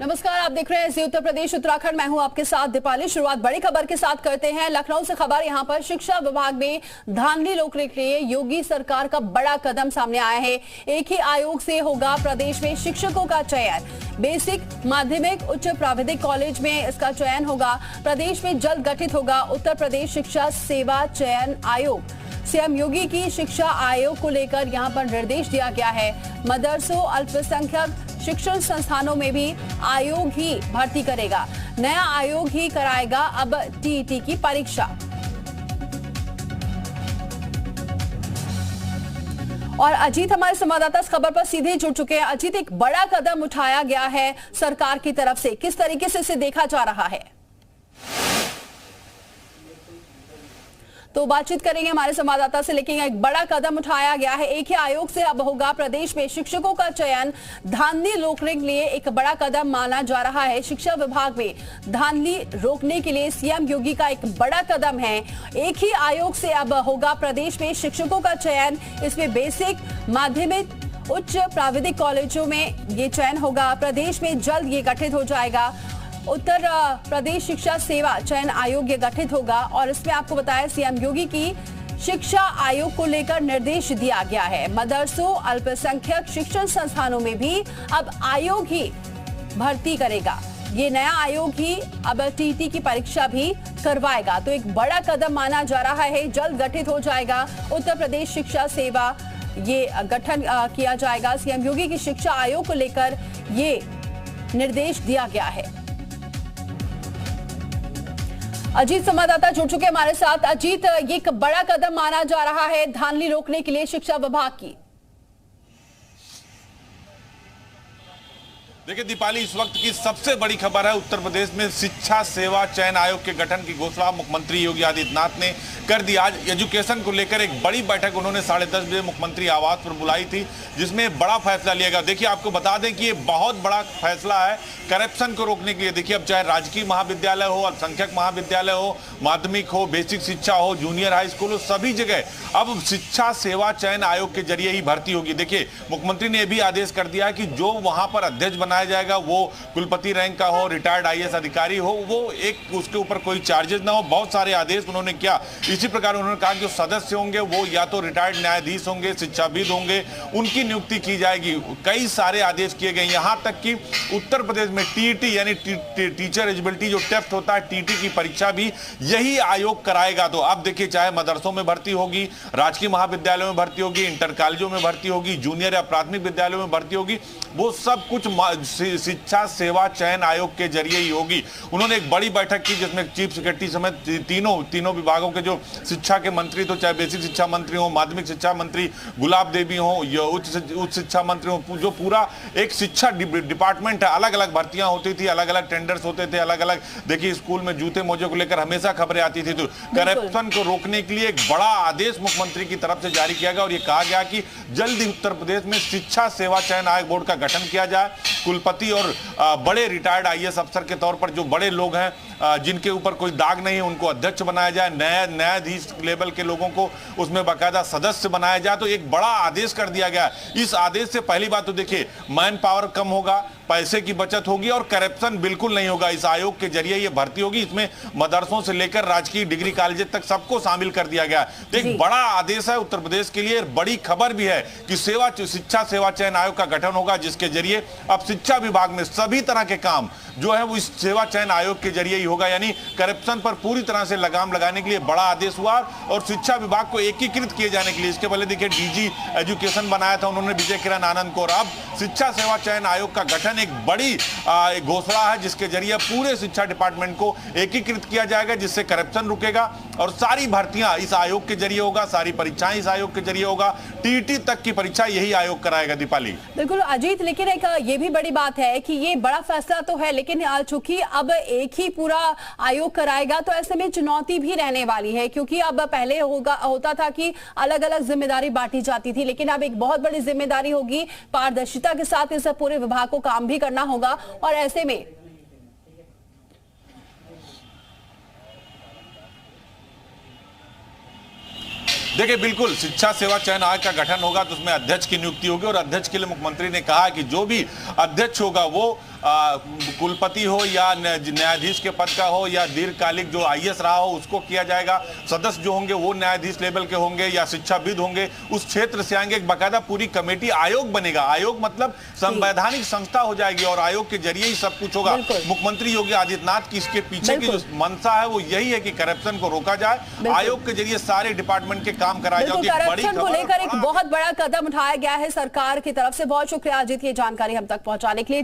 नमस्कार, आप देख रहे हैं जी उत्तर प्रदेश उत्तराखंड। मैं हूं आपके साथ दीपाली। शुरुआत बड़ी खबर के साथ करते हैं। लखनऊ से खबर। यहां पर शिक्षा विभाग में धांधली रोकने के लिए योगी सरकार का बड़ा कदम सामने आया है। एक ही आयोग से होगा प्रदेश में शिक्षकों का चयन। बेसिक, माध्यमिक, उच्च प्राविधिक कॉलेज में इसका चयन होगा। प्रदेश में जल्द गठित होगा उत्तर प्रदेश शिक्षा सेवा चयन आयोग। सीएम योगी की शिक्षा आयोग को लेकर यहां पर निर्देश दिया गया है। मदरसों, अल्पसंख्यक शिक्षण संस्थानों में भी आयोग ही भर्ती करेगा। नया आयोग ही कराएगा अब टीईटी की परीक्षा। और अजीत हमारे संवाददाता इस खबर पर सीधे जुड़ चुके हैं। अजीत, एक बड़ा कदम उठाया गया है सरकार की तरफ से, किस तरीके से इसे देखा जा रहा है? तो बातचीत करेंगे हमारे संवाददाता से, लेकिन एक बड़ा कदम उठाया गया है। एक ही आयोग से अब होगा प्रदेश में शिक्षकों का चयन। धांधली रोकने के लिए एक बड़ा कदम माना जा रहा है। शिक्षा विभाग में धांधली रोकने के लिए सीएम योगी का एक बड़ा कदम है। एक ही आयोग से अब होगा प्रदेश में शिक्षकों का चयन। इसमें बेसिक, माध्यमिक, उच्च प्राविधिक कॉलेजों में ये चयन होगा। प्रदेश में जल्द ये गठित हो जाएगा। उत्तर प्रदेश शिक्षा सेवा चयन आयोग ये गठित होगा। और इसमें आपको बताया सीएम योगी की शिक्षा आयोग को लेकर निर्देश दिया गया है। मदरसों, अल्पसंख्यक शिक्षण संस्थानों में भी अब आयोग ही भर्ती करेगा। ये नया आयोग ही अब टीईटी की परीक्षा भी करवाएगा। तो एक बड़ा कदम माना जा रहा है। जल्द गठित हो जाएगा उत्तर प्रदेश शिक्षा सेवा, ये गठन किया जाएगा। सीएम योगी की शिक्षा आयोग को लेकर ये निर्देश दिया गया है। अजीत संवाददाता जुड़ चुके हमारे साथ। अजीत, ये एक बड़ा कदम माना जा रहा है धांधली रोकने के लिए शिक्षा विभाग की। देखिए दीपाली, इस वक्त की सबसे बड़ी खबर है। उत्तर प्रदेश में शिक्षा सेवा चयन आयोग के गठन की घोषणा मुख्यमंत्री योगी आदित्यनाथ ने कर दी। आज एजुकेशन को लेकर एक बड़ी बैठक उन्होंने 10:30 बजे मुख्यमंत्री आवास पर बुलाई थी, जिसमें बड़ा फैसला लिया गया। देखिए, आपको बता दें कि ये बहुत बड़ा फैसला है करप्शन को रोकने के लिए। देखिए, अब चाहे राजकीय महाविद्यालय हो, अल्पसंख्यक महाविद्यालय हो, माध्यमिक हो, बेसिक शिक्षा हो, जूनियर हाई स्कूल हो, सभी जगह अब शिक्षा सेवा चयन आयोग के जरिए ही भर्ती होगी। देखिए, मुख्यमंत्री ने यह भी आदेश कर दिया कि जो वहां पर अध्यक्ष बनाया जाएगा वो कुलपति रैंक का हो, रिटायर्ड आईएएस अधिकारी हो, वो एक उसके ऊपर कोई चार्जेस ना हो। बहुत सारे आदेश उन्होंने किया। इसी प्रकार उन्होंने कहा कि जो सदस्य होंगे वो या तो रिटायर्ड न्यायाधीश होंगे, शिक्षाविद होंगे, उनकी नियुक्ति की जाएगी। कई सारे आदेश किए गए। यहां तक कि उत्तर प्रदेश में टीईटी यानी टीचर एलिजिबिलिटी जो टेस्ट होता है, टीईटी की परीक्षा भी यही आयोग कराएगा। तो अब देखिए, चाहे मदरसों में भर्ती होगी, राजकीय महाविद्यालयों में भर्ती होगी, इंटर कॉलेजों में भर्ती होगी, जूनियर या प्राथमिक विद्यालयों में भर्ती होगी, वो सब कुछ शिक्षा सेवा चयन आयोग के जरिए ही होगी। उन्होंने एक बड़ी बैठक की जिसमें चीफ सेक्रेटरी समेत तीनों विभागों के जो शिक्षा के मंत्री, तो चाहे बेसिक शिक्षा मंत्री हो, माध्यमिक शिक्षा मंत्री गुलाब देवी हो, या उच्च शिक्षा मंत्री हो, जो पूरा एक शिक्षा डिपार्टमेंट है। अलग अलग भर्तियां होती थी, अलग अलग टेंडर्स होते थे, अलग अलग। देखिए, स्कूल में जूते मोजे को लेकर हमेशा खबरें आती थी। तो करप्शन को रोकने के लिए एक बड़ा आदेश मुख्यमंत्री की तरफ से जारी किया गया और ये कहा गया कि जल्द ही उत्तर प्रदेश में शिक्षा सेवा चयन आयोग बोर्ड का गठन किया जाए। कुलपति और बड़े रिटायर्ड आईएएस अफसर के तौर पर जो बड़े लोग हैं, जिनके ऊपर कोई दाग नहीं है, उनको अध्यक्ष बनाया जाए। न्यायाधीश लेवल के लोगों को उसमें बाकायदा सदस्य बनाया जाए। तो एक बड़ा आदेश कर दिया गया। इस आदेश से पहली बात तो देखिए, मैन पावर कम होगा, पैसे की बचत होगी और करप्शन बिल्कुल नहीं होगा। इस आयोग के जरिए ये भर्ती होगी। इसमें मदरसों से लेकर राजकीय डिग्री कॉलेज तक सबको शामिल कर दिया गया। तो एक बड़ा आदेश है उत्तर प्रदेश के लिए। बड़ी खबर भी है कि शिक्षा सेवा चयन आयोग का गठन होगा, जिसके जरिए अब शिक्षा विभाग में सभी तरह के काम जो है वो इस सेवा चयन आयोग के जरिए ही होगा। यानी करप्शन पर पूरी तरह से लगाम लगाने के लिए बड़ा आदेश हुआ और शिक्षा विभाग को एकीकृत किए जाने के लिए। इसके पहले देखिए, डीजी एजुकेशन बनाया था उन्होंने विजय किरण आनंद को, और अब शिक्षा सेवा चयन आयोग का गठन एक बड़ी घोषणा है, जिसके जरिए पूरे शिक्षा डिपार्टमेंट को एकीकृत किया जाएगा, जिससे करप्शन रुकेगा और सारी भर्तियां इस आयोग के जरिए होगा, सारी परीक्षाएं इस आयोग के जरिए होगा। टीईटी तक की परीक्षा यही आयोग कराएगा। दीपाली, बिल्कुल अजीत, लेकिन एक ये भी बड़ी बात है कि ये बड़ा फैसला तो है, लेकिन चूंकि अब एक ही पूरा आयोग कराएगा तो ऐसे में चुनौती भी रहने वाली है, क्योंकि अब पहले होता था कि अलग अलग जिम्मेदारी बांटी जाती थी, लेकिन अब एक बहुत बड़ी जिम्मेदारी होगी। पारदर्शिता के साथ इस पूरे विभाग को काम भी करना होगा। और ऐसे में देखिए, बिल्कुल शिक्षा सेवा चयन आयोग का गठन होगा तो उसमें अध्यक्ष की नियुक्ति होगी और अध्यक्ष के लिए मुख्यमंत्री ने कहा कि जो भी अध्यक्ष होगा वो कुलपति हो या न्यायाधीश के पद का हो या दीर्घकालिक जो IAS रहा हो उसको किया जाएगा। सदस्य जो होंगे वो न्यायाधीश लेवल के होंगे या शिक्षाविद होंगे, उस क्षेत्र से आएंगे। एक बाकायदा पूरी कमेटी आयोग बनेगा। आयोग मतलब संवैधानिक संस्था हो जाएगी और आयोग के जरिए ही सब कुछ होगा। मुख्यमंत्री योगी आदित्यनाथ की इसके पीछे की जो मंशा है वो यही है कि करप्शन को रोका जाए, आयोग के जरिए सारे डिपार्टमेंट के काम कराए जाए। करप्शन को लेकर एक बहुत बड़ा कदम उठाया गया है सरकार की तरफ से। बहुत शुक्रिया अजीत, ये जानकारी हम तक पहुंचाने के लिए।